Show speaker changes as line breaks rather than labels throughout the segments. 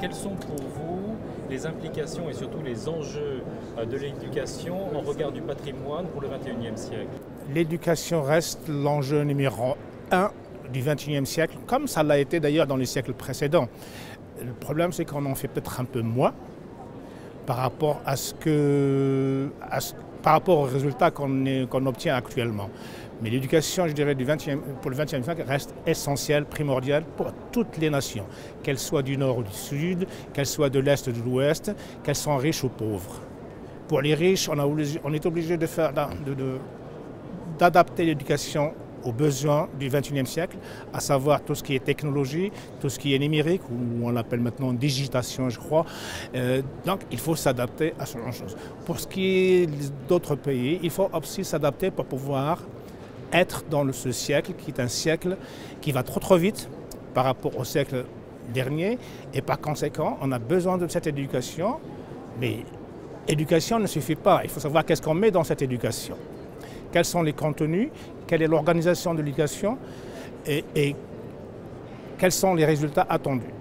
Quelles sont pour vous les implications et surtout les enjeux de l'éducation en regard du patrimoine pour le XXIe siècle?
L'éducation reste l'enjeu numéro un du XXIe siècle, comme ça l'a été d'ailleurs dans les siècles précédents. Le problème, c'est qu'on en fait peut-être un peu moins par rapport par rapport aux résultats qu'on obtient actuellement. Mais l'éducation, je dirais, pour le XXIe siècle reste essentielle, primordiale pour toutes les nations, qu'elles soient du nord ou du sud, qu'elles soient de l'est ou de l'ouest, qu'elles soient riches ou pauvres. Pour les riches, on est obligé d'adapter l'éducation aux besoins du XXIe siècle, à savoir tout ce qui est technologie, tout ce qui est numérique, ou on l'appelle maintenant digitation, je crois. Donc il faut s'adapter à ce genre de choses. Pour ce qui est d'autres pays, il faut aussi s'adapter pour pouvoir être dans ce siècle, qui est un siècle qui va trop vite par rapport au siècle dernier, et par conséquent, on a besoin de cette éducation, mais éducation ne suffit pas, il faut savoir qu'est-ce qu'on met dans cette éducation. Quels sont les contenus, quelle est l'organisation de l'éducation et quels sont les résultats attendus.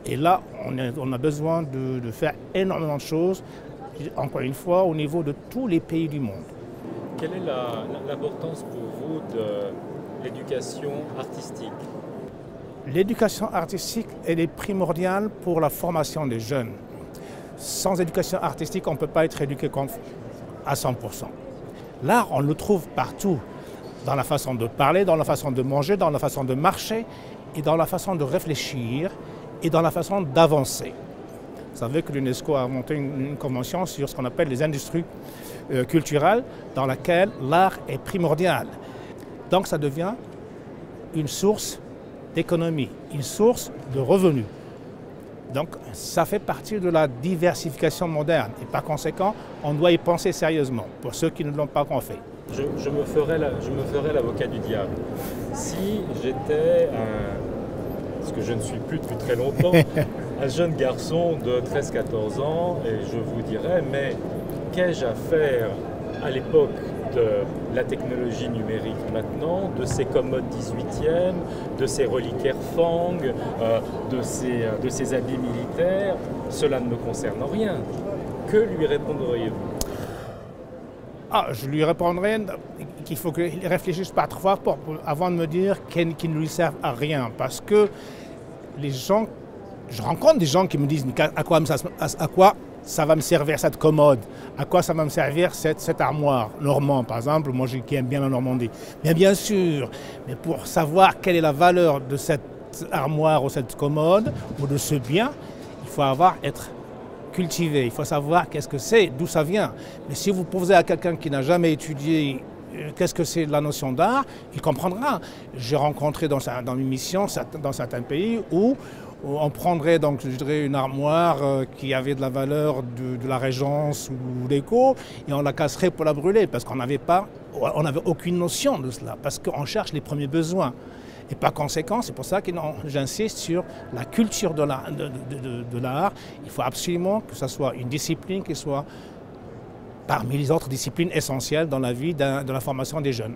Et là, on a besoin de faire énormément de choses, encore une fois, au niveau de tous les pays du monde.
Quelle est l'importance pour vous de l'éducation artistique?
L'éducation artistique, elle est primordiale pour la formation des jeunes. Sans éducation artistique, on ne peut pas être éduqué à 100%. L'art, on le trouve partout, dans la façon de parler, dans la façon de manger, dans la façon de marcher, et dans la façon de réfléchir, et dans la façon d'avancer. Vous savez que l'UNESCO a monté une convention sur ce qu'on appelle les industries culturelles, dans laquelle l'art est primordial. Donc ça devient une source d'économie, une source de revenus. Donc ça fait partie de la diversification moderne et par conséquent, on doit y penser sérieusement pour ceux qui ne l'ont pas encore fait.
Je me ferai l'avocat du diable. Si j'étais ce que je ne suis plus depuis très longtemps, un jeune garçon de 13-14 ans, et je vous dirais, mais qu'ai-je à faire à l'époque de la technologie numérique maintenant, de ces commodes 18e, de ces reliquaires Fang, de ces habits militaires? Cela ne me concerne rien. Que lui répondriez-vous?
Je lui répondrai qu'il faut qu'il réfléchisse par 3 fois avant de me dire qu'ils ne lui servent à rien. Parce que je rencontre des gens qui me disent à quoi ça va me servir cette commode, à quoi ça va me servir cette armoire normande, par exemple, moi qui aime bien la Normandie. Mais bien sûr, mais pour savoir quelle est la valeur de cette armoire ou cette commode ou de ce bien, il faut être cultivé, il faut savoir qu'est-ce que c'est, d'où ça vient. Mais si vous posez à quelqu'un qui n'a jamais étudié qu'est-ce que c'est la notion d'art, il comprendra. J'ai rencontré dans mes missions dans certains pays où on prendrait donc, je dirais, une armoire qui avait de la valeur de la Régence ou d'Écho et on la casserait pour la brûler parce qu'on n'avait aucune notion de cela, parce qu'on cherche les premiers besoins. Et par conséquent, c'est pour ça que j'insiste sur la culture de l'art. Il faut absolument que ce soit une discipline qui soit parmi les autres disciplines essentielles dans la vie de la formation des jeunes.